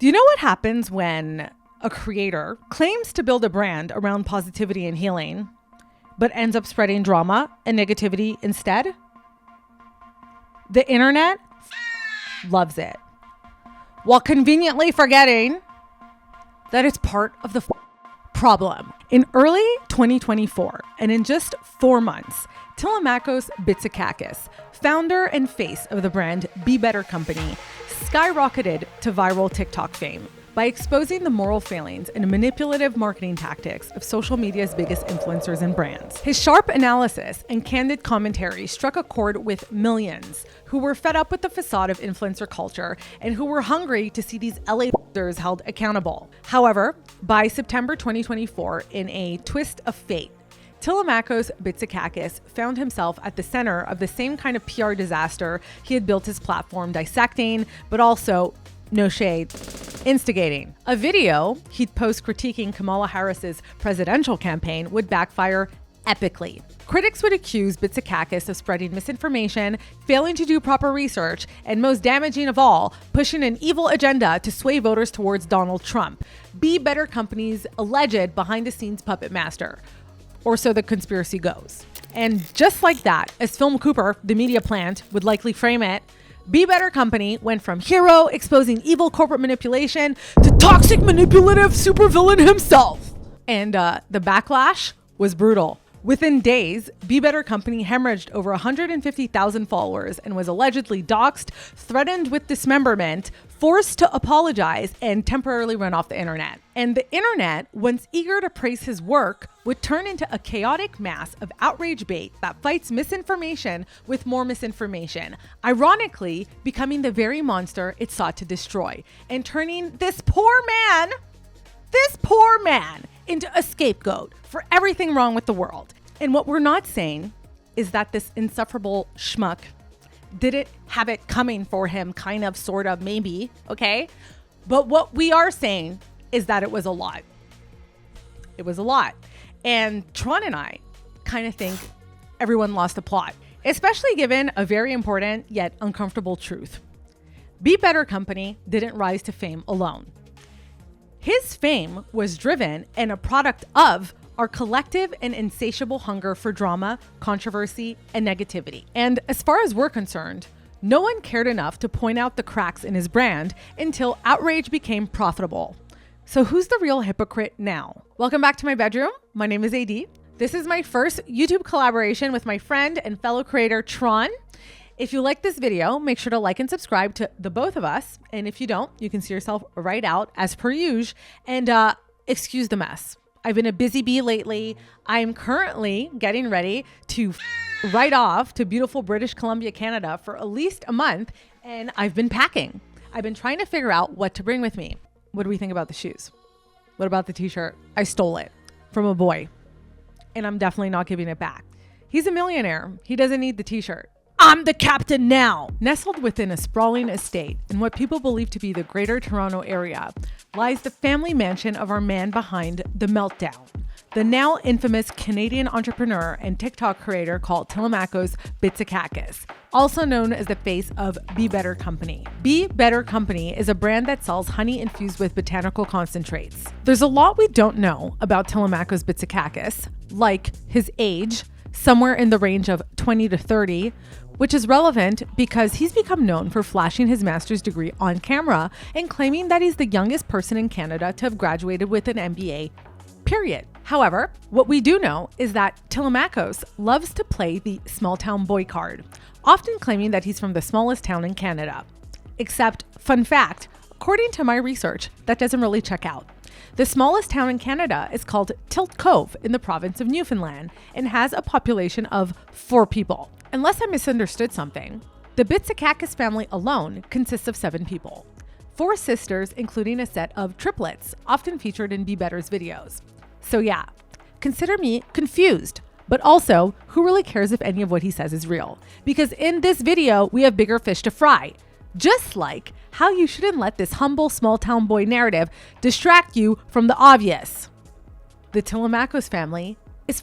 Do you know what happens when a creator claims to build a brand around positivity and healing, but ends up spreading drama and negativity instead? The internet loves it, while conveniently forgetting that it's part of the problem. In early 2024, and in just 4 months, Tilemachos Bitsikakis, founder and face of the brand Be Better Company, skyrocketed to viral TikTok fame by exposing the moral failings and manipulative marketing tactics of social media's biggest influencers and brands. His sharp analysis and candid commentary struck a chord with millions who were fed up with the facade of influencer culture and who were hungry to see these LA held accountable. However, by September 2024, in a twist of fate, Tilemachos Bitsikakis found himself at the center of the same kind of PR disaster he had built his platform dissecting, but also, no shade, instigating. A video he'd post critiquing Kamala Harris's presidential campaign would backfire epically. Critics would accuse Bitsikakis of spreading misinformation, failing to do proper research, and most damaging of all, pushing an evil agenda to sway voters towards Donald Trump, Be Better Company's alleged behind-the-scenes puppet master. Or so the conspiracy goes. And just like that, as Film Cooper, the media plant, would likely frame it, Be Better Company went from hero exposing evil corporate manipulation to toxic manipulative supervillain himself. And the backlash was brutal. Within days, Be Better Company hemorrhaged over 150,000 followers and was allegedly doxxed, threatened with dismemberment, forced to apologize, and temporarily run off the internet. And the internet, once eager to praise his work, would turn into a chaotic mass of outrage bait that fights misinformation with more misinformation, ironically becoming the very monster it sought to destroy, and turning this poor man into a scapegoat for everything wrong with the world. And what we're not saying is that this insufferable schmuck didn't have it coming for him, kind of, sort of, maybe, okay? But what we are saying is that it was a lot. It was a lot. And Tron and I kind of think everyone lost the plot, especially given a very important yet uncomfortable truth. Be Better Company didn't rise to fame alone. His fame was driven and a product of our collective and insatiable hunger for drama, controversy, and negativity. And as far as we're concerned, no one cared enough to point out the cracks in his brand until outrage became profitable. So who's the real hypocrite now? Welcome back to my bedroom. My name is AD. This is my first YouTube collaboration with my friend and fellow creator, Tron. If you like this video, make sure to like and subscribe to the both of us. And if you don't, you can see yourself right out as per usual. And excuse the mess. I've been a busy bee lately. I'm currently getting ready to ride off to beautiful British Columbia, Canada for at least a month. And I've been packing. I've been trying to figure out what to bring with me. What do we think about the shoes? What about the t-shirt? I stole it from a boy and I'm definitely not giving it back. He's a millionaire. He doesn't need the t-shirt. I'm the captain now. Nestled within a sprawling estate in what people believe to be the Greater Toronto area lies the family mansion of our man behind The Meltdown, the now infamous Canadian entrepreneur and TikTok creator called Tilemachos Bitsikakis, also known as the face of Be Better Company. Be Better Company is a brand that sells honey infused with botanical concentrates. There's a lot we don't know about Tilemachos Bitsikakis, like his age, somewhere in the range of 20 to 30, which is relevant because he's become known for flashing his master's degree on camera and claiming that he's the youngest person in Canada to have graduated with an MBA, period. However, what we do know is that Tilemachos loves to play the small town boy card, often claiming that he's from the smallest town in Canada. Except, fun fact, according to my research, that doesn't really check out. The smallest town in Canada is called Tilt Cove in the province of Newfoundland and has a population of 4 people. Unless I misunderstood something, the Bitsikakis family alone consists of 7 people. 4 sisters, including a set of triplets, often featured in Be Better's videos. So yeah, consider me confused, but also, who really cares if any of what he says is real? Because in this video, we have bigger fish to fry. Just like how you shouldn't let this humble small town boy narrative distract you from the obvious. The Tilemachos family is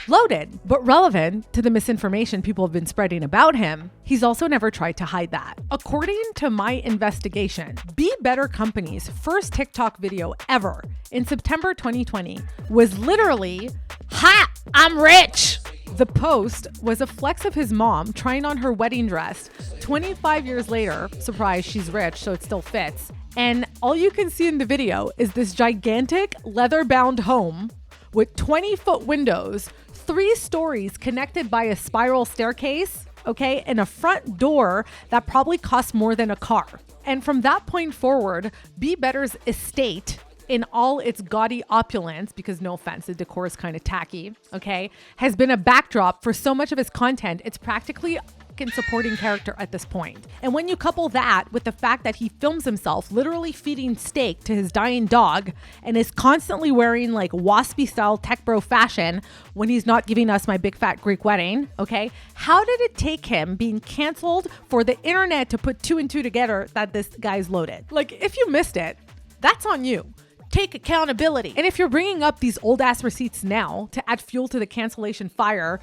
loaded. But relevant to the misinformation people have been spreading about him, he's also never tried to hide that. According to my investigation, Be Better Company's first TikTok video ever in September 2020 was literally, "Ha! I'm rich!" The post was a flex of his mom trying on her wedding dress 25 years later. Surprise, she's rich, so it still fits. And all you can see in the video is this gigantic leather-bound home with 20-foot windows, 3 stories connected by a spiral staircase, okay, and a front door that probably cost more than a car. And from that point forward, Be Better's estate, in all its gaudy opulence, because no offense, the decor is kind of tacky, okay, has been a backdrop for so much of his content. It's practically in supporting character at this point. And when you couple that with the fact that he films himself literally feeding steak to his dying dog and is constantly wearing like waspy style tech bro fashion when he's not giving us my big fat Greek wedding, okay, how did it take him being canceled for the internet to put 2 and 2 together that this guy's loaded? Like, if you missed it, that's on you. Take accountability. And if you're bringing up these old ass receipts now to add fuel to the cancellation fire,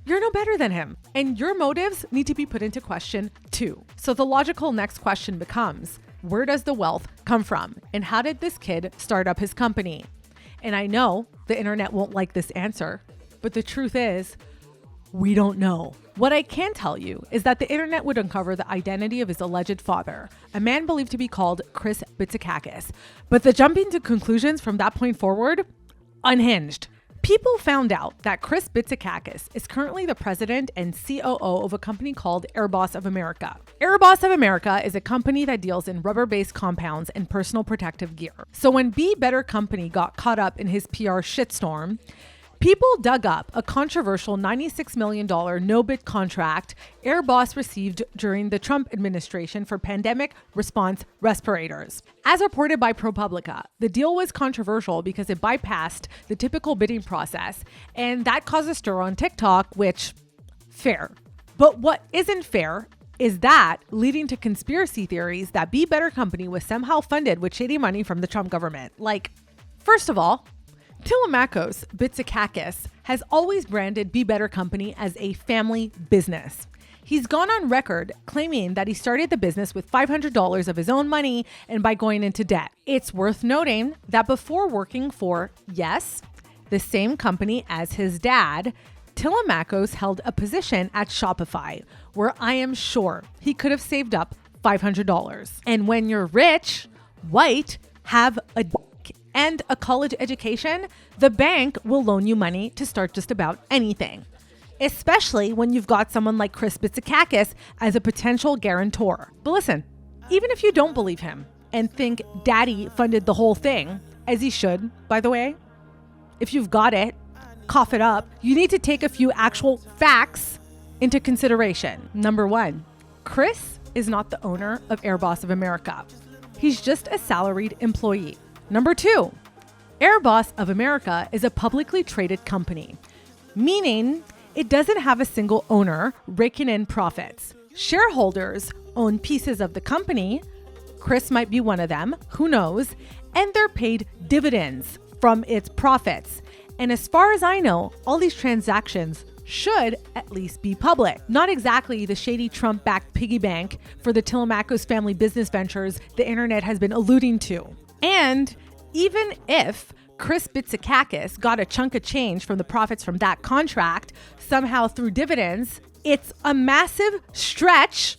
you're no better than him. And your motives need to be put into question too. So the logical next question becomes, where does the wealth come from? And how did this kid start up his company? And I know the internet won't like this answer, but the truth is, we don't know. What I can tell you is that the internet would uncover the identity of his alleged father, a man believed to be called Chris Bitsikakis. But the jumping to conclusions from that point forward, unhinged. People found out that Chris Bitsikakis is currently the president and COO of a company called Airboss of America. Airboss of America is a company that deals in rubber-based compounds and personal protective gear. So when Be Better Company got caught up in his PR shitstorm, people dug up a controversial $96 million no-bid contract Airboss received during the Trump administration for pandemic response respirators. As reported by ProPublica, the deal was controversial because it bypassed the typical bidding process, and that caused a stir on TikTok, which, fair. But what isn't fair is that leading to conspiracy theories that Be Better Company was somehow funded with shady money from the Trump government. Like, first of all, Tilemachos Bitsikakis has always branded Be Better Company as a family business. He's gone on record claiming that he started the business with $500 of his own money and by going into debt. It's worth noting that before working for, yes, the same company as his dad, Tilemachos held a position at Shopify, where I am sure he could have saved up $500. And when you're rich, white, have a and a college education, the bank will loan you money to start just about anything, especially when you've got someone like Chris Bitsikakis as a potential guarantor. But listen, even if you don't believe him and think daddy funded the whole thing, as he should, by the way, if you've got it, cough it up, you need to take a few actual facts into consideration. Number 1, Chris is not the owner of Airboss of America. He's just a salaried employee. Number 2, Airboss of America is a publicly traded company, meaning it doesn't have a single owner raking in profits. Shareholders own pieces of the company. Chris might be one of them, who knows? And they're paid dividends from its profits. And as far as I know, all these transactions should at least be public. Not exactly the shady Trump-backed piggy bank for the Tilemachos family business ventures the internet has been alluding to. And even if Chris Bitsikakis got a chunk of change from the profits from that contract, somehow through dividends, it's a massive stretch.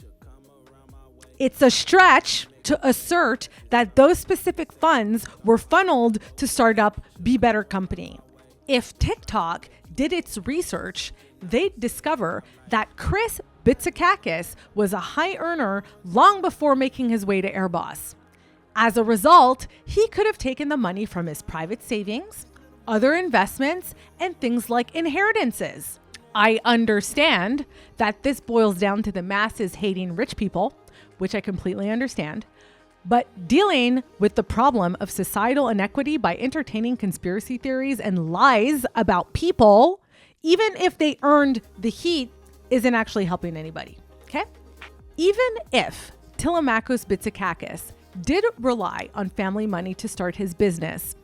It's a stretch to assert that those specific funds were funneled to start up Be Better Company. If TikTok did its research, they'd discover that Chris Bitsikakis was a high earner long before making his way to Airboss. As a result, he could have taken the money from his private savings, other investments, and things like inheritances. I understand that this boils down to the masses hating rich people, which I completely understand, but dealing with the problem of societal inequity by entertaining conspiracy theories and lies about people, even if they earned the heat, isn't actually helping anybody, okay? Even if Tilemachos Bitsikakis did rely on family money to start his business,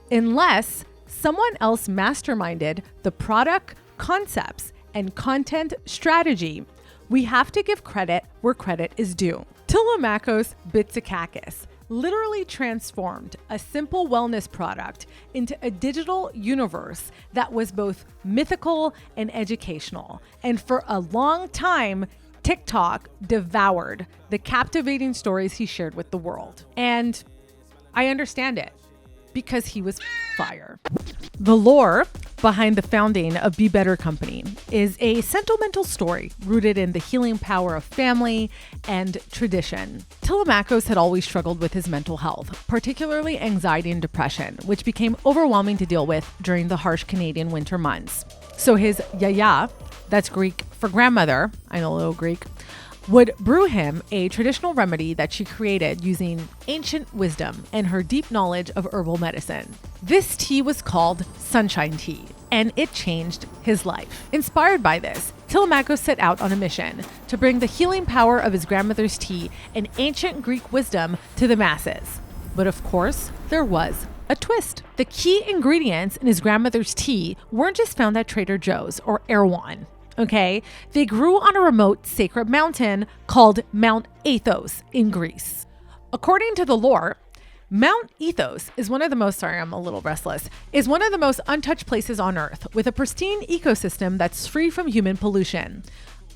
unless someone else masterminded the product, concepts, and content strategy. We have to give credit where credit is due. Tilemachos Bitsikakis literally transformed a simple wellness product into a digital universe that was both mythical and educational. And for a long time, TikTok devoured the captivating stories he shared with the world. And I understand it because he was fire. The lore behind the founding of Be Better Company is a sentimental story rooted in the healing power of family and tradition. Tilemachos had always struggled with his mental health, particularly anxiety and depression, which became overwhelming to deal with during the harsh Canadian winter months. So his yaya, that's Greek for grandmother, I know a little Greek, would brew him a traditional remedy that she created using ancient wisdom and her deep knowledge of herbal medicine. This tea was called sunshine tea, and it changed his life. Inspired by this, Tilemachos set out on a mission to bring the healing power of his grandmother's tea and ancient Greek wisdom to the masses. But of course, there was a twist. The key ingredients in his grandmother's tea weren't just found at Trader Joe's or Erewhon. Okay, they grew on a remote sacred mountain called Mount Athos in Greece. According to the lore, Mount Athos is one of the most, I'm a little restless, is one of the most untouched places on Earth with a pristine ecosystem that's free from human pollution.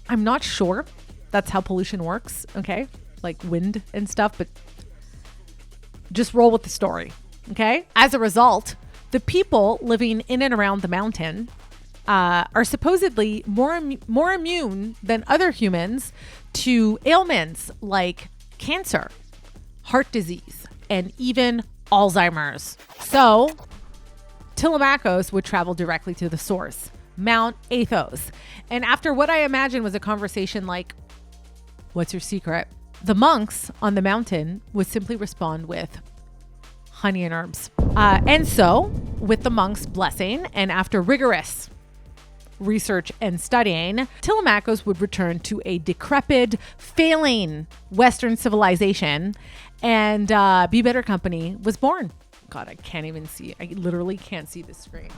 I'm not sure that's how pollution works, okay? Like wind and stuff, but just roll with the story, okay? As a result, the people living in and around the mountain are supposedly more immune than other humans to ailments like cancer, heart disease, and even Alzheimer's. So Tilemachos would travel directly to the source, Mount Athos. And after what I imagine was a conversation like, "What's your secret?" the monks on the mountain would simply respond with honey and herbs. And so with the monks' blessing and after rigorous research and studying, Tilemachos would return to a decrepit, failing Western civilization, and Be Better Company was born. God, I can't even see. I literally can't see the screen.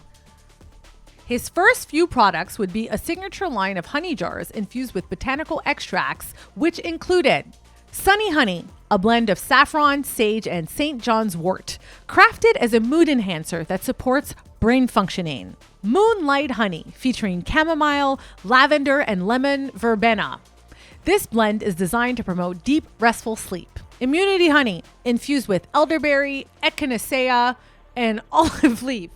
His first few products would be a signature line of honey jars infused with botanical extracts, which included Sunny Honey, a blend of saffron, sage, and St. John's wort, crafted as a mood enhancer that supports brain functioning. Moonlight Honey, featuring chamomile, lavender, and lemon verbena. This blend is designed to promote deep, restful sleep. Immunity Honey, infused with elderberry, echinacea, and olive leaf.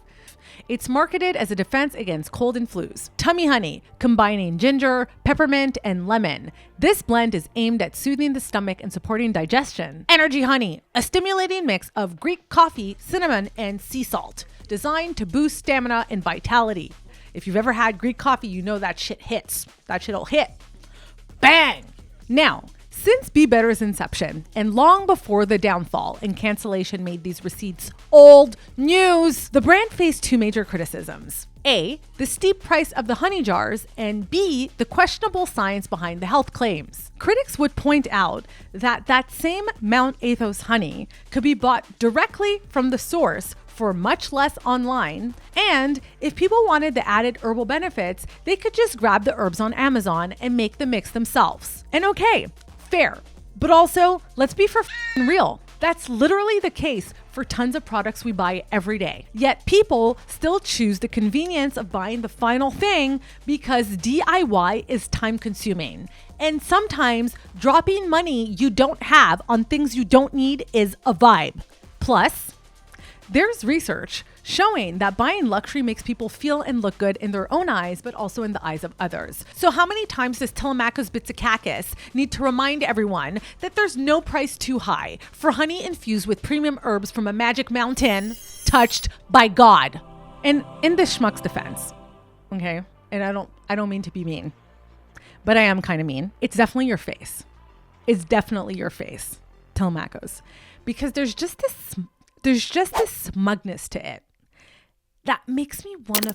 It's marketed as a defense against cold and flus. Tummy Honey, combining ginger, peppermint, and lemon. This blend is aimed at soothing the stomach and supporting digestion. Energy Honey, a stimulating mix of Greek coffee, cinnamon, and sea salt, designed to boost stamina and vitality. If you've ever had Greek coffee, you know that shit hits. That shit'll hit. Bang! Now, since Be Better's inception, and long before the downfall and cancellation made these receipts old news, the brand faced two major criticisms. A, the steep price of the honey jars, and B, the questionable science behind the health claims. Critics would point out that that same Mount Athos honey could be bought directly from the source for much less online, and if people wanted the added herbal benefits, they could just grab the herbs on Amazon and make the mix themselves. And okay, fair, but also let's be for real. That's literally the case for tons of products we buy every day. Yet people still choose the convenience of buying the final thing because DIY is time consuming. And sometimes dropping money you don't have on things you don't need is a vibe. Plus, there's research showing that buying luxury makes people feel and look good in their own eyes, but also in the eyes of others. So how many times does Tilemachos Bitsikakis need to remind everyone that there's no price too high for honey infused with premium herbs from a magic mountain touched by God? And in this schmuck's defense, okay, and I don't mean to be mean, but I am kind of mean. It's definitely your face. It's definitely your face, Tilemachos, because there's just this smugness to it that makes me want to.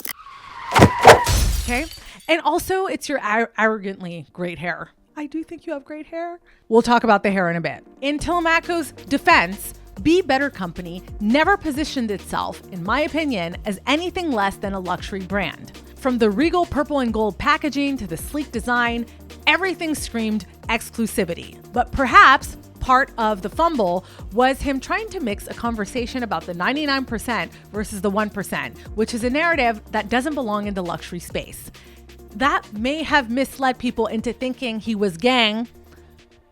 Okay. And also it's your arrogantly great hair. I do think you have great hair. We'll talk about the hair in a bit. In Tilemachos' defense, Be Better Company never positioned itself, in my opinion, as anything less than a luxury brand. From the regal purple and gold packaging to the sleek design, everything screamed exclusivity. But perhaps part of the fumble was him trying to mix a conversation about the 99% versus the 1%, which is a narrative that doesn't belong in the luxury space. That may have misled people into thinking he was gang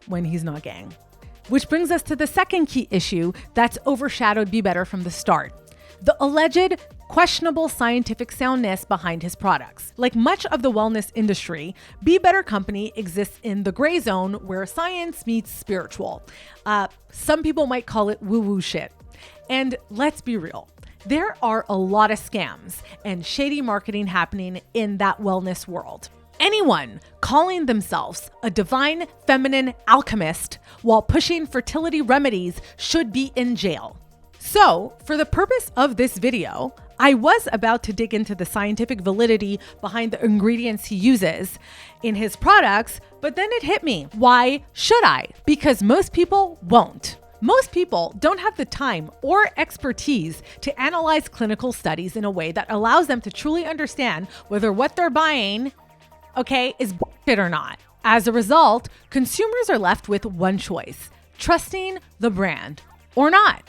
when he's not gang. Which brings us to the second key issue that's overshadowed Be Better from the start: the alleged questionable scientific soundness behind his products. Like much of the wellness industry, Be Better Company exists in the gray zone where science meets spiritual. Some people might call it woo-woo shit. And let's be real, there are a lot of scams and shady marketing happening in that wellness world. Anyone calling themselves a divine feminine alchemist while pushing fertility remedies should be in jail. So, for the purpose of this video, I was about to dig into the scientific validity behind the ingredients he uses in his products, but then it hit me. Why should I? Because most people won't. Most people don't have the time or expertise to analyze clinical studies in a way that allows them to truly understand whether what they're buying, is bullshit or not. As a result, consumers are left with one choice: trusting the brand or not.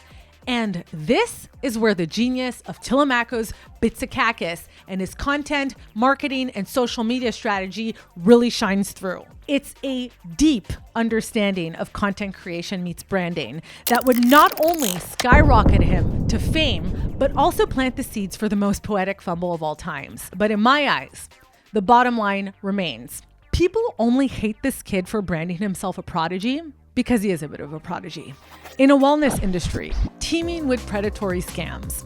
And this is where the genius of Tilemachos Bitsikakis and his content, marketing, and social media strategy really shines through. It's a deep understanding of content creation meets branding that would not only skyrocket him to fame, but also plant the seeds for the most poetic fumble of all times. But in my eyes, the bottom line remains: people only hate this kid for branding himself a prodigy because he is a bit of a prodigy. In a wellness industry teeming with predatory scams,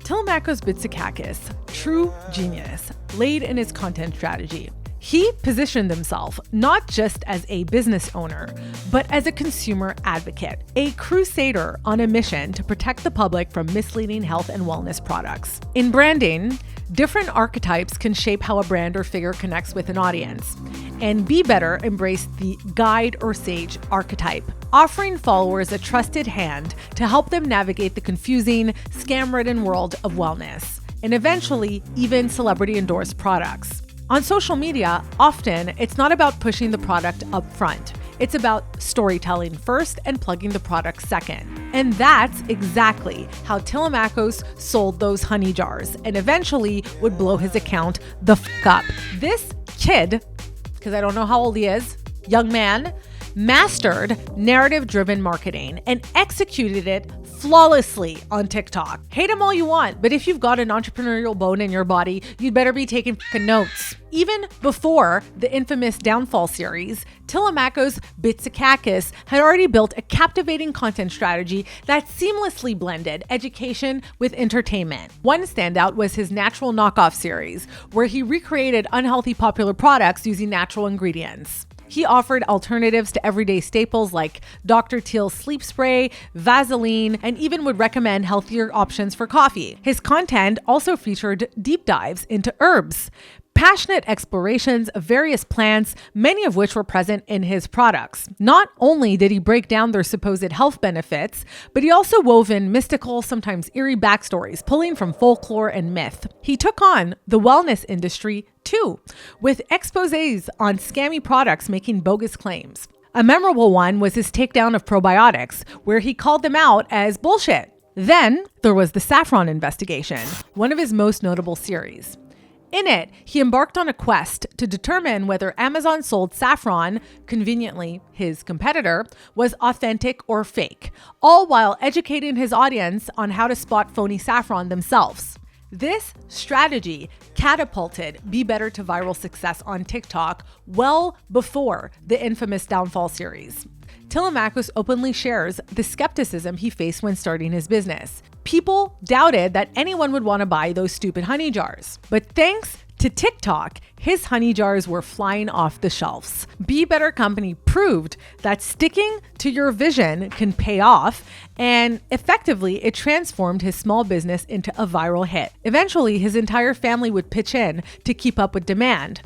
Tilemachos Bitsikakis, true genius, laid in his content strategy. He positioned himself not just as a business owner, but as a consumer advocate, a crusader on a mission to protect the public from misleading health and wellness products. In branding, different archetypes can shape how a brand or figure connects with an audience. And Be Better embraced the guide or sage archetype, offering followers a trusted hand to help them navigate the confusing, scam-ridden world of wellness, and eventually even celebrity-endorsed products. On social media, often it's not about pushing the product up front. It's about storytelling first and plugging the product second. And that's exactly how Tilemachos sold those honey jars and eventually would blow his account the fuck up. This kid, because I don't know how old he is, young man, mastered narrative-driven marketing and executed it flawlessly on TikTok. Hate him all you want, but if you've got an entrepreneurial bone in your body, you'd better be taking notes. Even before the infamous Downfall series, Tilemachos Bitsikakis had already built a captivating content strategy that seamlessly blended education with entertainment. One standout was his Natural Knockoff series, where he recreated unhealthy popular products using natural ingredients. He offered alternatives to everyday staples like Dr. Teal's sleep spray, Vaseline, and even would recommend healthier options for coffee. His content also featured deep dives into herbs, passionate explorations of various plants, many of which were present in his products. Not only did he break down their supposed health benefits, but he also wove in mystical, sometimes eerie backstories, pulling from folklore and myth. He took on the wellness industry too, with exposés on scammy products making bogus claims. A memorable one was his takedown of probiotics, where he called them out as bullshit. Then there was the saffron investigation, one of his most notable series. In it, he embarked on a quest to determine whether Amazon sold saffron, conveniently his competitor, was authentic or fake, all while educating his audience on how to spot phony saffron themselves. This strategy catapulted Be Better to viral success on TikTok well before the infamous Downfall series. Tilemachos openly shares the skepticism he faced when starting his business. People doubted that anyone would want to buy those stupid honey jars. But thanks to TikTok, his honey jars were flying off the shelves. Be Better Company proved that sticking to your vision can pay off, and effectively it transformed his small business into a viral hit. Eventually, his entire family would pitch in to keep up with demand.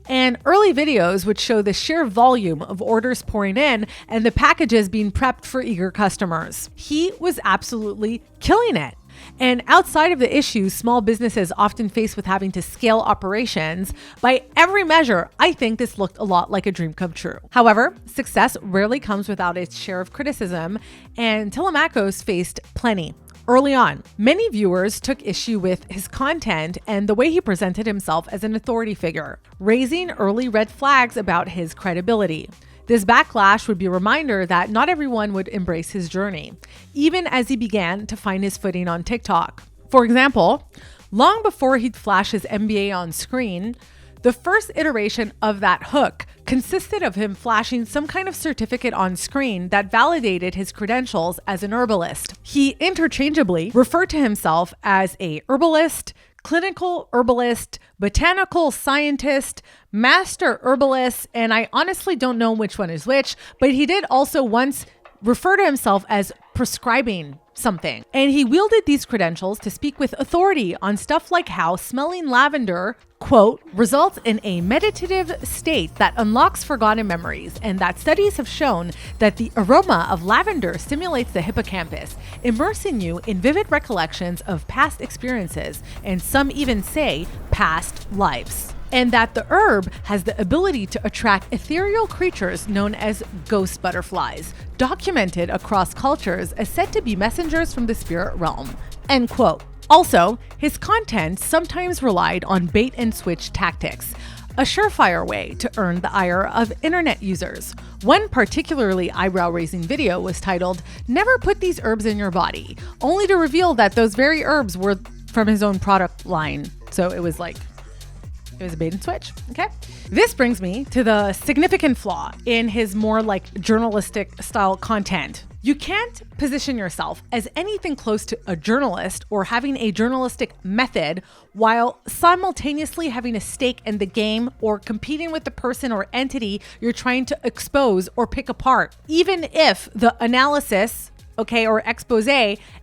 And early videos would show the sheer volume of orders pouring in and the packages being prepped for eager customers. He was absolutely killing it. And outside of the issues small businesses often face with having to scale operations, by every measure, I think this looked a lot like a dream come true. However, success rarely comes without its share of criticism, and Tilemachos faced plenty. Early on, many viewers took issue with his content and the way he presented himself as an authority figure, raising early red flags about his credibility. This backlash would be a reminder that not everyone would embrace his journey, even as he began to find his footing on TikTok. For example, long before he'd flash his MBA on screen, the first iteration of that hook consisted of him flashing some kind of certificate on screen that validated his credentials as an herbalist. He interchangeably referred to himself as a herbalist, clinical herbalist, botanical scientist, master herbalist, and I honestly don't know which one is which, but he did also once refer to himself as prescribing something. And he wielded these credentials to speak with authority on stuff like how smelling lavender, quote, results in a meditative state that unlocks forgotten memories, and that studies have shown that the aroma of lavender stimulates the hippocampus, immersing you in vivid recollections of past experiences, and some even say past lives. And that the herb has the ability to attract ethereal creatures known as ghost butterflies, documented across cultures as said to be messengers from the spirit realm, end quote. Also, his content sometimes relied on bait and switch tactics, a surefire way to earn the ire of internet users. One particularly eyebrow-raising video was titled, "Never Put These Herbs in Your Body," only to reveal that those very herbs were from his own product line. So it was a bait and switch, okay? This brings me to the significant flaw in his more like journalistic style content. You can't position yourself as anything close to a journalist or having a journalistic method while simultaneously having a stake in the game or competing with the person or entity you're trying to expose or pick apart, even if the analysis, okay, or expose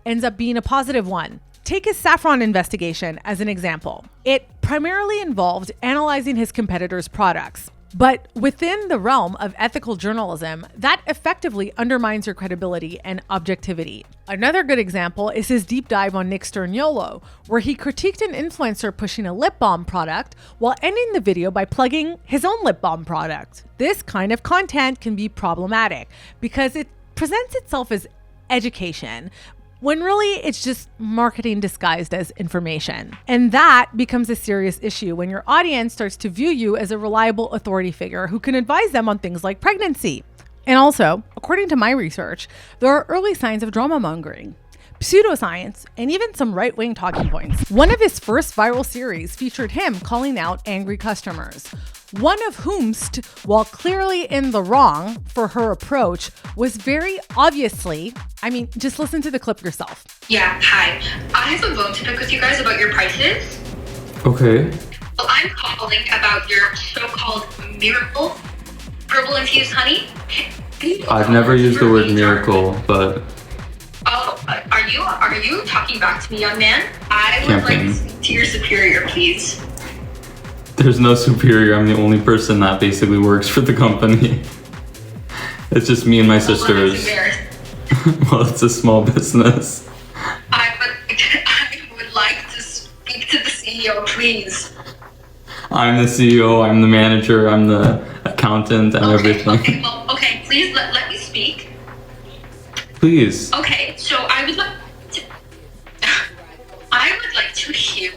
ends up being a positive one. Take his saffron investigation as an example. It primarily involved analyzing his competitors' products. But within the realm of ethical journalism, that effectively undermines your credibility and objectivity. Another good example is his deep dive on Nick Sturniolo, where he critiqued an influencer pushing a lip balm product while ending the video by plugging his own lip balm product. This kind of content can be problematic because it presents itself as education, when really it's just marketing disguised as information. And that becomes a serious issue when your audience starts to view you as a reliable authority figure who can advise them on things like pregnancy. And also, according to my research, there are early signs of drama mongering, pseudoscience, and even some right-wing talking points. One of his first viral series featured him calling out angry customers, one of whomst, while clearly in the wrong for her approach, was very obviously, just listen to the clip yourself. Yeah, hi. I have a bone to pick with you guys about your prices. Okay. Well, I'm calling about your so-called miracle herbal infused honey. I've never used the word miracle, but... Oh, are you talking back to me, young man? I would like to speak to your superior, please. There's no superior. I'm the only person that basically works for the company. It's just me and my sisters. Well, it's a small business. I would like to speak to the CEO, please. I'm the CEO, I'm the manager, I'm the accountant, and everything. Okay, please let me speak. Please. Okay, so I would like to hear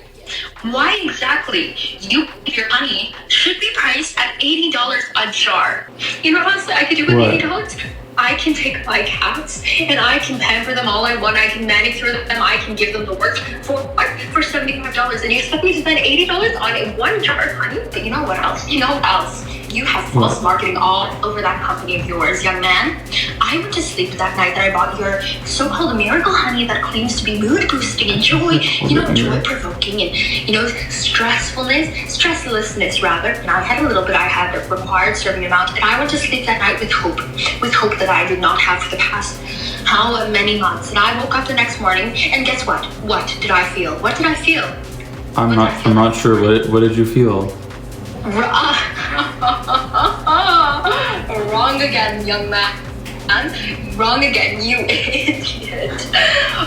why exactly your honey should be priced at $80 a jar. You know what I could do with $80? I can take my cats and I can pamper them all I want. I can manicure them. I can give them the works for $75. And you expect me to spend $80 on one jar of honey? But you know what else? You have false marketing all over that company of yours, young man. I went to sleep that night that I bought your so-called miracle honey that claims to be mood boosting and joy, joy provoking and, stresslessness rather. And I had a little bit, I had the required serving amount, and I went to sleep that night with hope that I did not have for the past how many months. And I woke up the next morning, and guess what? What did I feel? What did I feel? I'm not sure. What did you feel? Wrong again, young man. Wrong again, you idiot.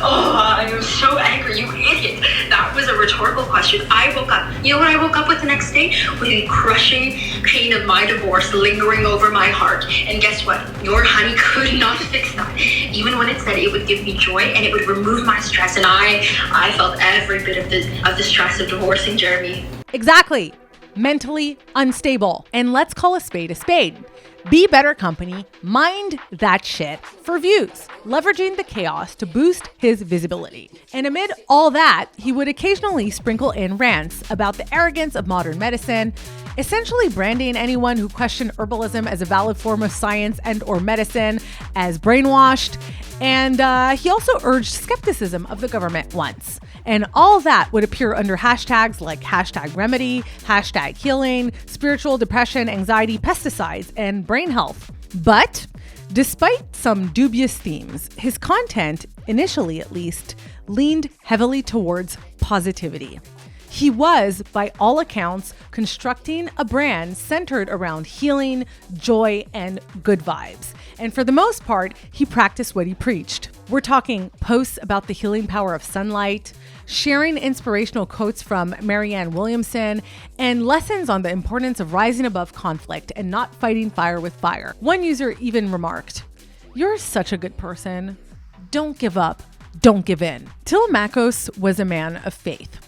Oh, I am so angry, you idiot. That was a rhetorical question. I woke up. You know what I woke up with the next day? With the crushing pain of my divorce lingering over my heart. And guess what? Your honey could not fix that. Even when it said it would give me joy and it would remove my stress. And I felt every bit of the stress of divorcing Jeremy. Exactly. Mentally unstable. And let's call a spade. Be Better Company mined that shit for views, leveraging the chaos to boost his visibility. And amid all that, he would occasionally sprinkle in rants about the arrogance of modern medicine, essentially branding anyone who questioned herbalism as a valid form of science and or medicine as brainwashed. And he also urged skepticism of the government once. And all that would appear under hashtags like #remedy, #healing, spiritual depression, anxiety, pesticides, and brain health. But despite some dubious themes, his content, initially at least, leaned heavily towards positivity. He was, by all accounts, constructing a brand centered around healing, joy, and good vibes. And for the most part, he practiced what he preached. We're talking posts about the healing power of sunlight, sharing inspirational quotes from Marianne Williamson, and lessons on the importance of rising above conflict and not fighting fire with fire. One user even remarked, "You're such a good person. Don't give up. Don't give in." Tilemachos was a man of faith.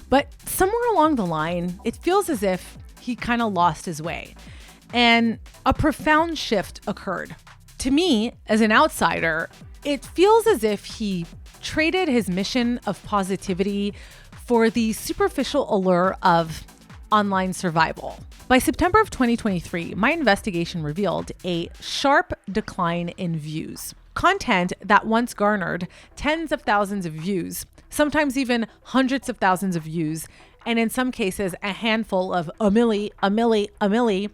But somewhere along the line, it feels as if he kind of lost his way. And a profound shift occurred. To me, as an outsider, it feels as if he traded his mission of positivity for the superficial allure of online survival. By September of 2023, my investigation revealed a sharp decline in views. Content that once garnered tens of thousands of views, sometimes even hundreds of thousands of views, and in some cases a handful of a milli,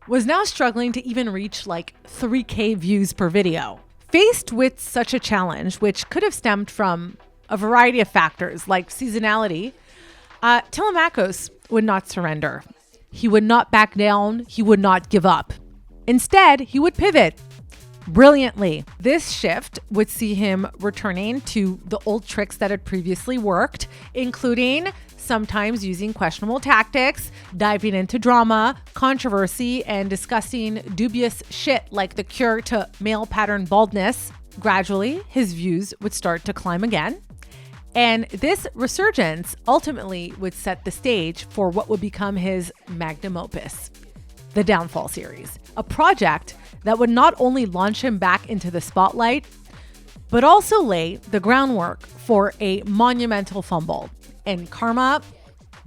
was now struggling to even reach like 3K views per video. Faced with such a challenge, which could have stemmed from a variety of factors like seasonality, Tilemachos would not surrender. He would not back down. He would not give up. Instead, he would pivot brilliantly. This shift would see him returning to the old tricks that had previously worked, including sometimes using questionable tactics, diving into drama, controversy, and discussing dubious shit like the cure to male pattern baldness. Gradually, his views would start to climb again. And this resurgence ultimately would set the stage for what would become his magnum opus, the Downfall series, a project that would not only launch him back into the spotlight, but also lay the groundwork for a monumental fumble. And karma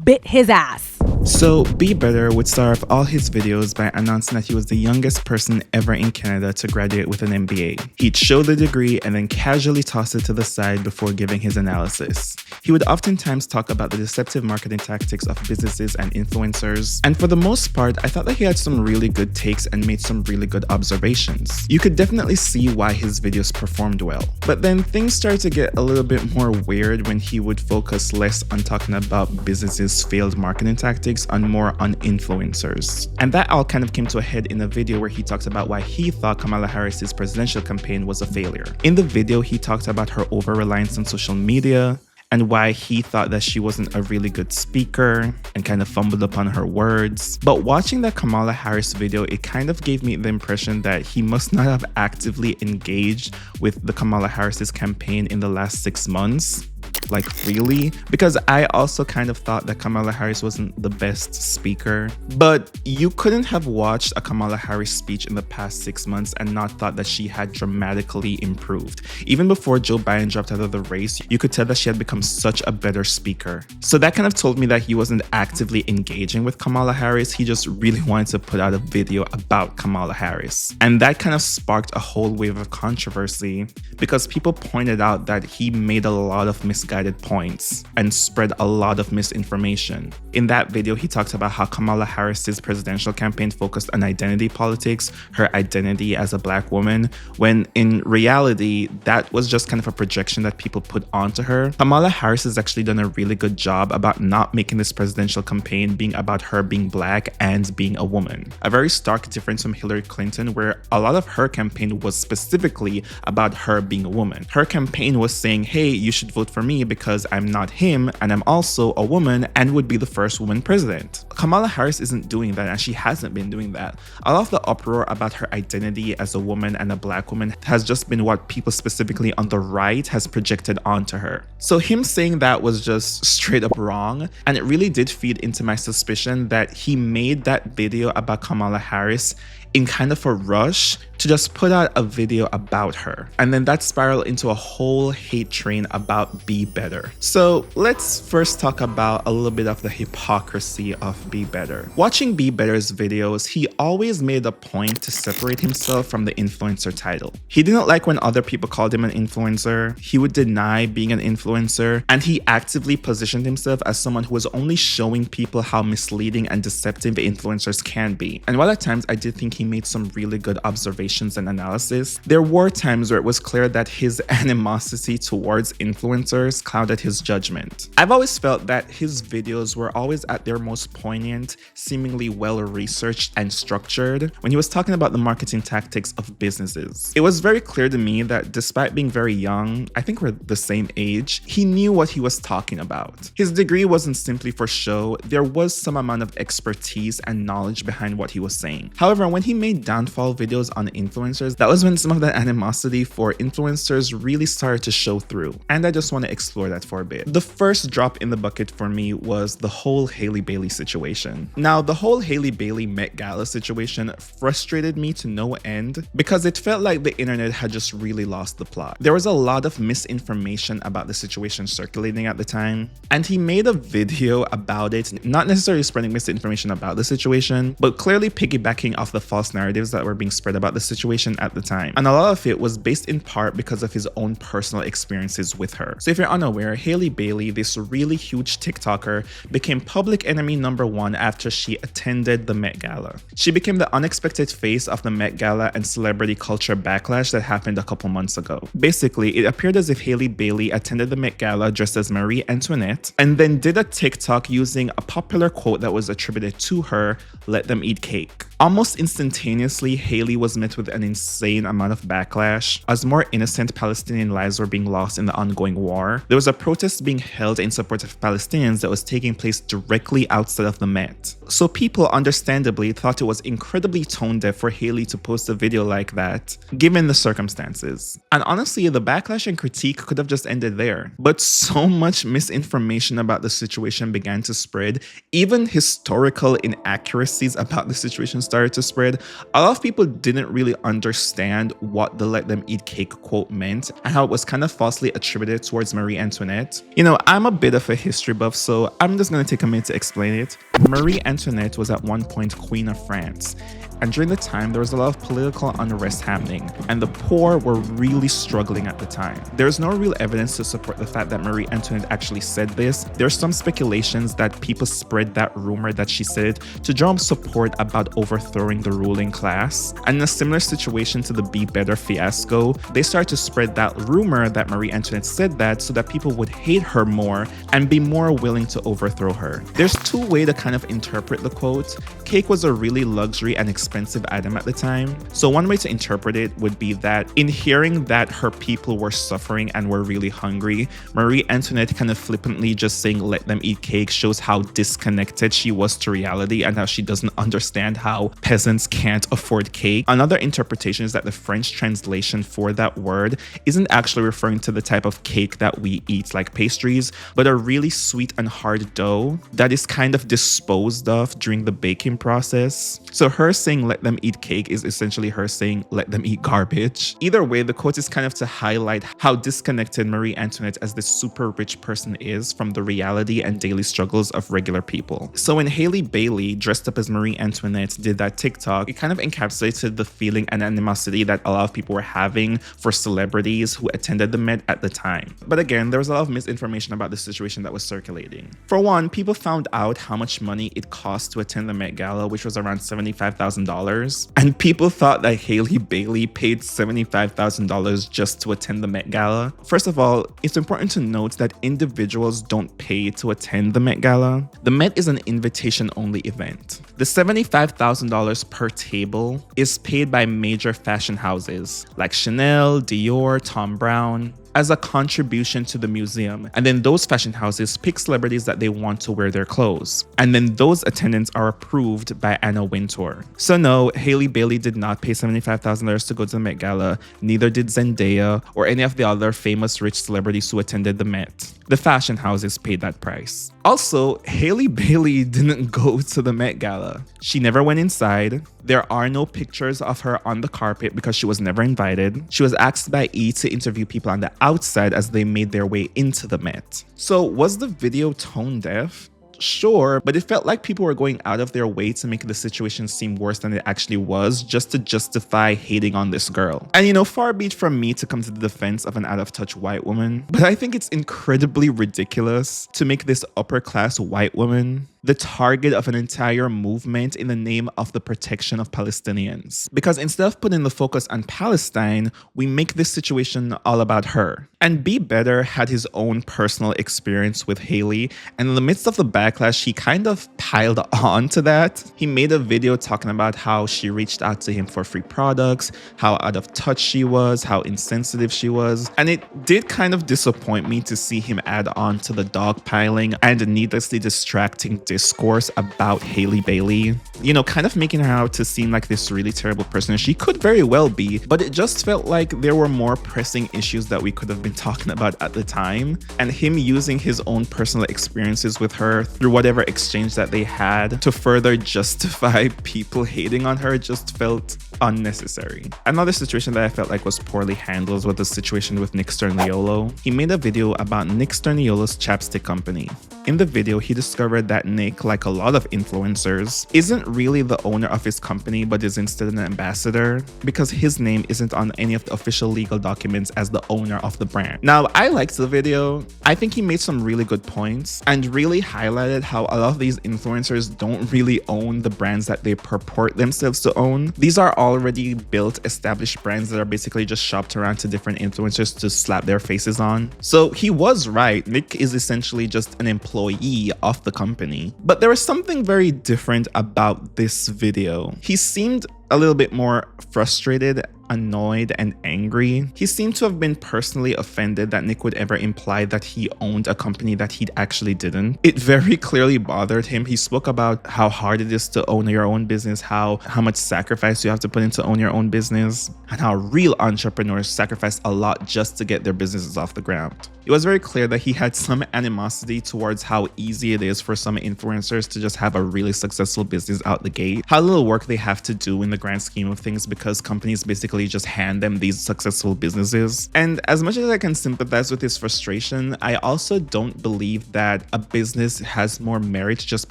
bit his ass. So Be Better would start off all his videos by announcing that he was the youngest person ever in Canada to graduate with an MBA. He'd show the degree and then casually toss it to the side before giving his analysis. He would oftentimes talk about the deceptive marketing tactics of businesses and influencers. And for the most part, I thought that he had some really good takes and made some really good observations. You could definitely see why his videos performed well. But then things started to get a little bit more weird when he would focus less on talking about businesses' failed marketing tactics and more on influencers. And that all kind of came to a head in a video where he talked about why he thought Kamala Harris's presidential campaign was a failure. In the video, he talked about her over-reliance on social media and why he thought that she wasn't a really good speaker and kind of fumbled upon her words. But watching that Kamala Harris video, it kind of gave me the impression that he must not have actively engaged with the Kamala Harris's campaign in the last 6 months. like freely, because I also kind of thought that Kamala Harris wasn't the best speaker. But you couldn't have watched a Kamala Harris speech in the past 6 months and not thought that she had dramatically improved. Even before Joe Biden dropped out of the race, you could tell that she had become such a better speaker. So that kind of told me that he wasn't actively engaging with Kamala Harris, he just really wanted to put out a video about Kamala Harris. And that kind of sparked a whole wave of controversy because people pointed out that he made a lot of misguided points and spread a lot of misinformation. In that video, he talked about how Kamala Harris's presidential campaign focused on identity politics, her identity as a Black woman, when in reality, that was just kind of a projection that people put onto her. Kamala Harris has actually done a really good job about not making this presidential campaign being about her being Black and being a woman. A very stark difference from Hillary Clinton, where a lot of her campaign was specifically about her being a woman. Her campaign was saying, hey, you should vote for me because I'm not him and I'm also a woman and would be the first woman president. Kamala Harris isn't doing that, and she hasn't been doing that. A lot of the uproar about her identity as a woman and a Black woman has just been what people specifically on the right has projected onto her. So him saying that was just straight up wrong, and it really did feed into my suspicion that he made that video about Kamala Harris in kind of a rush to just put out a video about her. And then that spiraled into a whole hate train about Be Better. So let's first talk about a little bit of the hypocrisy of Be Better. Watching Be Better's videos, he always made a point to separate himself from the influencer title. He didn't like when other people called him an influencer. He would deny being an influencer, and he actively positioned himself as someone who was only showing people how misleading and deceptive influencers can be. And while at times I did think he made some really good observations and analysis, there were times where it was clear that his animosity towards influencers clouded his judgment. I've always felt that his videos were always at their most poignant, seemingly well-researched and structured when he was talking about the marketing tactics of businesses. It was very clear to me that despite being very young, I think we're the same age, he knew what he was talking about. His degree wasn't simply for show, there was some amount of expertise and knowledge behind what he was saying. However, when he made downfall videos on influencers, that was when some of the animosity for influencers really started to show through. And I just want to explore that for a bit. The first drop in the bucket for me was the whole Hailey Bailey situation. Now, the whole Hailey Bailey Met Gala situation frustrated me to no end because it felt like the internet had just really lost the plot. There was a lot of misinformation about the situation circulating at the time, and he made a video about it, not necessarily spreading misinformation about the situation, but clearly piggybacking off the false narratives that were being spread about the situation at the time. And a lot of it was based in part because of his own personal experiences with her. So if you're unaware, Hailey Bailey, this really huge TikToker, became public enemy number one after she attended the Met Gala. She became the unexpected face of the Met Gala and celebrity culture backlash that happened a couple months ago. Basically, it appeared as if Hailey Bailey attended the Met Gala dressed as Marie Antoinette and then did a TikTok using a popular quote that was attributed to her, "Let them eat cake." Almost instantaneously, Hailey was met with an insane amount of backlash as more innocent Palestinian lives were being lost in the ongoing war. There was a protest being held in support of Palestinians that was taking place directly outside of the Met. So people understandably thought it was incredibly tone deaf for Hailey to post a video like that, given the circumstances. And honestly, the backlash and critique could have just ended there. But so much misinformation about the situation began to spread. Even historical inaccuracies about the situation started to spread. A lot of people didn't really understand what the "let them eat cake" quote meant and how it was kind of falsely attributed towards Marie Antoinette. You know, I'm a bit of a history buff, so I'm just going to take a minute to explain it. Marie Antoinette was at one point Queen of France. And during the time, there was a lot of political unrest happening, and the poor were really struggling at the time. There's no real evidence to support the fact that Marie Antoinette actually said this. There's some speculations that people spread that rumor that she said it to drum support about overthrowing the ruling class. And in a similar situation to the Be Better fiasco, they started to spread that rumor that Marie Antoinette said that so that people would hate her more and be more willing to overthrow her. There's two ways to kind of interpret the quote. Cake was a really luxury and expensive expensive item at the time. So one way to interpret it would be that in hearing that her people were suffering and were really hungry, Marie Antoinette kind of flippantly just saying let them eat cake shows how disconnected she was to reality and how she doesn't understand how peasants can't afford cake. Another interpretation is that the French translation for that word isn't actually referring to the type of cake that we eat like pastries, but a really sweet and hard dough that is kind of disposed of during the baking process. So her saying let them eat cake is essentially her saying let them eat garbage. Either way, the quote is kind of to highlight how disconnected Marie Antoinette as this super rich person is from the reality and daily struggles of regular people. So when Hailey Bailey, dressed up as Marie Antoinette, did that TikTok, it kind of encapsulated the feeling and animosity that a lot of people were having for celebrities who attended the Met at the time. But again, there was a lot of misinformation about the situation that was circulating. For one, people found out how much money it cost to attend the Met Gala, which was around $75,000. And people thought that Hailey Bailey paid $75,000 just to attend the Met Gala. First of all, it's important to note that individuals don't pay to attend the Met Gala. The Met is an invitation-only event. The $75,000 per table is paid by major fashion houses like Chanel, Dior, Thom Browne, as a contribution to the museum. And then those fashion houses pick celebrities that they want to wear their clothes. And then those attendants are approved by Anna Wintour. So no, Hailey Bailey did not pay $75,000 to go to the Met Gala. Neither did Zendaya or any of the other famous rich celebrities who attended the Met. The fashion houses paid that price. Also, Hailey Bailey didn't go to the Met Gala. She never went inside. There are no pictures of her on the carpet because she was never invited. She was asked by E! to interview people on the outside as they made their way into the Met. So was the video tone deaf? Sure, but it felt like people were going out of their way to make the situation seem worse than it actually was just to justify hating on this girl. And you know, far be it from me to come to the defense of an out-of-touch white woman, but I think it's incredibly ridiculous to make this upper-class white woman the target of an entire movement in the name of the protection of Palestinians. Because instead of putting the focus on Palestine, we make this situation all about her. And Be Better had his own personal experience with Hailey, and in the midst of the backlash, he kind of piled on to that. He made a video talking about how she reached out to him for free products, how out of touch she was, how insensitive she was. And it did kind of disappoint me to see him add on to the dogpiling and needlessly distracting discourse about Hailey Bailey, you know, kind of making her out to seem like this really terrible person. She could very well be, but it just felt like there were more pressing issues that we could have been talking about at the time, and him using his own personal experiences with her through whatever exchange that they had to further justify people hating on her just felt unnecessary. Another situation that I felt like was poorly handled was the situation with Nick Sterniolo. He made a video about Nick Sterniolo's chapstick company. In the video, he discovered that Nick, like a lot of influencers, isn't really the owner of his company but is instead an ambassador because his name isn't on any of the official legal documents as the owner of the brand. Now, I liked the video. I think he made some really good points and really highlighted how a lot of these influencers don't really own the brands that they purport themselves to own. These are already built, established brands that are basically just shopped around to different influencers to slap their faces on. So he was right. Nick is essentially just an employee of the company. But there was something very different about this video. He seemed a little bit more frustrated, annoyed, and angry. He seemed to have been personally offended that Nick would ever imply that he owned a company that he actually didn't. It very clearly bothered him. He spoke about how hard it is to own your own business, how much sacrifice you have to put in to own your own business, and how real entrepreneurs sacrifice a lot just to get their businesses off the ground. It was very clear that he had some animosity towards how easy it is for some influencers to just have a really successful business out the gate, how little work they have to do in the grand scheme of things because companies basically just hand them these successful businesses. And as much as I can sympathize with his frustration, I also don't believe that a business has more merit just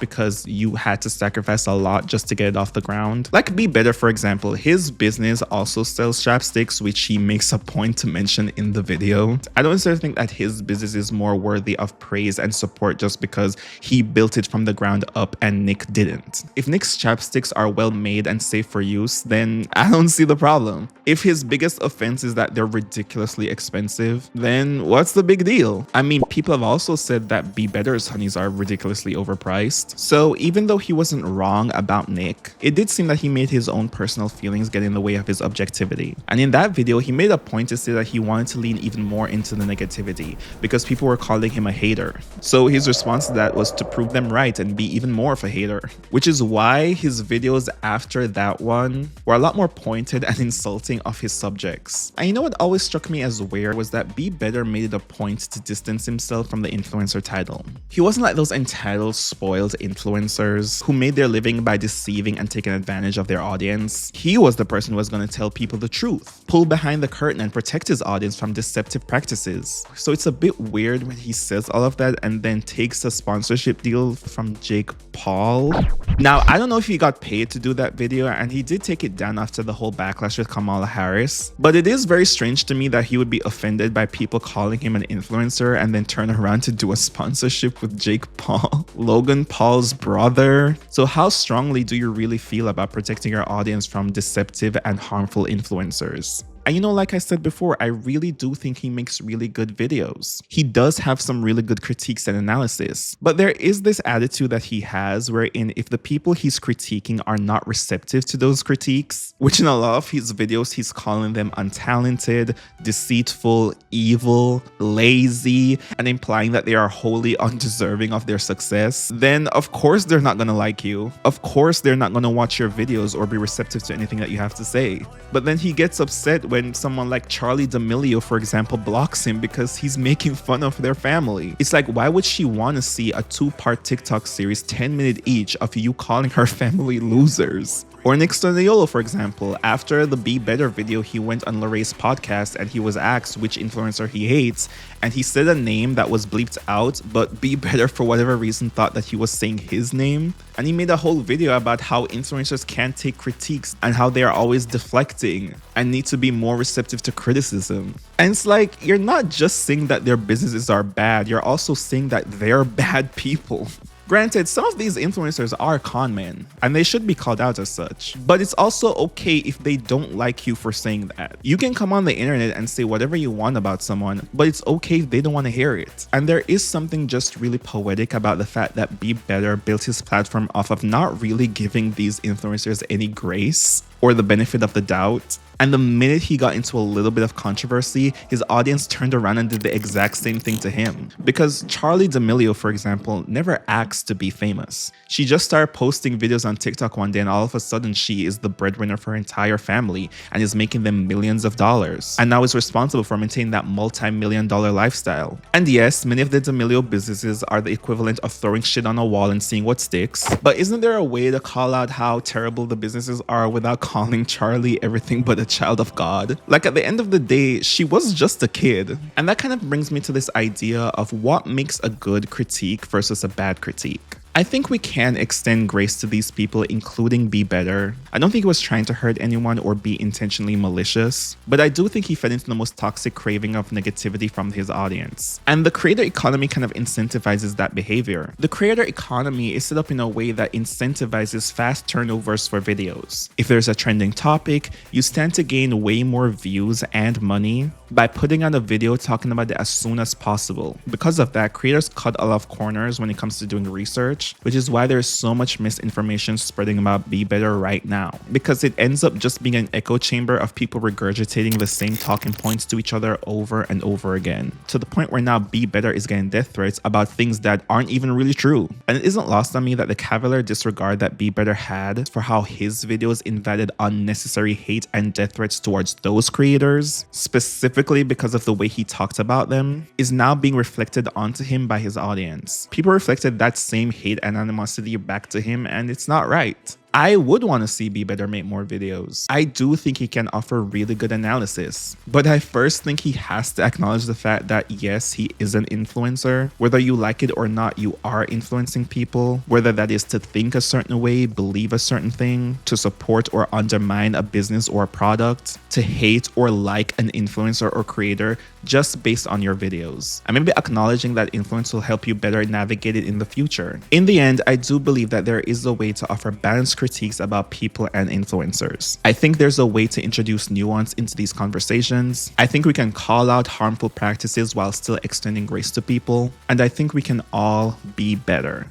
because you had to sacrifice a lot just to get it off the ground. Like Be Better, for example, his business also sells chapsticks, which he makes a point to mention in the video. I don't necessarily think that his business is more worthy of praise and support just because he built it from the ground up and Nick didn't. If Nick's chapsticks are well made and safe for use, then I don't see the problem. If his biggest offense is that they're ridiculously expensive, then what's the big deal? I mean, people have also said that Be Better's honeys are ridiculously overpriced. So even though he wasn't wrong about Nick, it did seem that he made his own personal feelings get in the way of his objectivity. And in that video, he made a point to say that he wanted to lean even more into the negativity because people were calling him a hater. So his response to that was to prove them right and be even more of a hater, which is why his videos after that one were a lot more pointed and insulting of his subjects. And you know what always struck me as weird was that Be Better made it a point to distance himself from the influencer title. He wasn't like those entitled, spoiled influencers who made their living by deceiving and taking advantage of their audience. He was the person who was going to tell people the truth, pull behind the curtain and protect his audience from deceptive practices. So it's a bit weird when he says all of that and then takes a sponsorship deal from Jake Paul. Now, I don't know if he got paid to do that video, and he did take it down after the whole backlash with Kamala Harris, but it is very strange to me that he would be offended by people calling him an influencer and then turn around to do a sponsorship with Jake Paul, Logan Paul's brother. So how strongly do you really feel about protecting your audience from deceptive and harmful influencers? And you know, like I said before, I really do think he makes really good videos. He does have some really good critiques and analysis, but there is this attitude that he has wherein if the people he's critiquing are not receptive to those critiques, which in a lot of his videos, he's calling them untalented, deceitful, evil, lazy, and implying that they are wholly undeserving of their success, then of course they're not gonna like you. Of course they're not gonna watch your videos or be receptive to anything that you have to say. But then he gets upset when someone like Charli D'Amelio, for example, blocks him because he's making fun of their family. It's like, why would she want to see a 2-part TikTok series 10-minute each of you calling her family losers? Or Nick Stoniolo, for example, after the Be Better video, he went on Laray's podcast and he was asked which influencer he hates, and he said a name that was bleeped out, but Be Better for whatever reason thought that he was saying his name. And he made a whole video about how influencers can't take critiques and how they are always deflecting and need to be more receptive to criticism. And it's like, you're not just saying that their businesses are bad, you're also saying that they're bad people. Granted, some of these influencers are con men, and they should be called out as such. But it's also okay if they don't like you for saying that. You can come on the internet and say whatever you want about someone, but it's okay if they don't want to hear it. And there is something just really poetic about the fact that Be Better built his platform off of not really giving these influencers any grace or the benefit of the doubt. And the minute he got into a little bit of controversy, his audience turned around and did the exact same thing to him. Because Charli D'Amelio, for example, never asked to be famous. She just started posting videos on TikTok one day and all of a sudden she is the breadwinner for her entire family and is making them millions of dollars. And now is responsible for maintaining that multi-million-dollar lifestyle. And yes, many of the D'Amelio businesses are the equivalent of throwing shit on a wall and seeing what sticks. But isn't there a way to call out how terrible the businesses are without calling Charli everything but a child of God? Like, at the end of the day, she was just a kid. And that kind of brings me to this idea of what makes a good critique versus a bad critique. I think we can extend grace to these people, including Be Better. I don't think he was trying to hurt anyone or be intentionally malicious, but I do think he fed into the most toxic craving of negativity from his audience. And the creator economy kind of incentivizes that behavior. The creator economy is set up in a way that incentivizes fast turnovers for videos. If there's a trending topic, you stand to gain way more views and money by putting out a video talking about it as soon as possible. Because of that, creators cut a lot of corners when it comes to doing research, which is why there's so much misinformation spreading about Be Better right now, because it ends up just being an echo chamber of people regurgitating the same talking points to each other over and over again, to the point where now Be Better is getting death threats about things that aren't even really true. And it isn't lost on me that the cavalier disregard that Be Better had for how his videos invited unnecessary hate and death threats towards those creators, specifically because of the way he talked about them, is now being reflected onto him by his audience. People reflected that same hate and animosity back to him, and it's not right. I would want to see Be Better make more videos. I do think he can offer really good analysis, but I first think he has to acknowledge the fact that yes, he is an influencer. Whether you like it or not, you are influencing people, whether that is to think a certain way, believe a certain thing, to support or undermine a business or a product, to hate or like an influencer or creator just based on your videos. And maybe acknowledging that influence will help you better navigate it in the future. In the end, I do believe that there is a way to offer balanced critiques about people and influencers. I think there's a way to introduce nuance into these conversations. I think we can call out harmful practices while still extending grace to people. And I think we can all be better.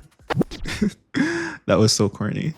That was so corny.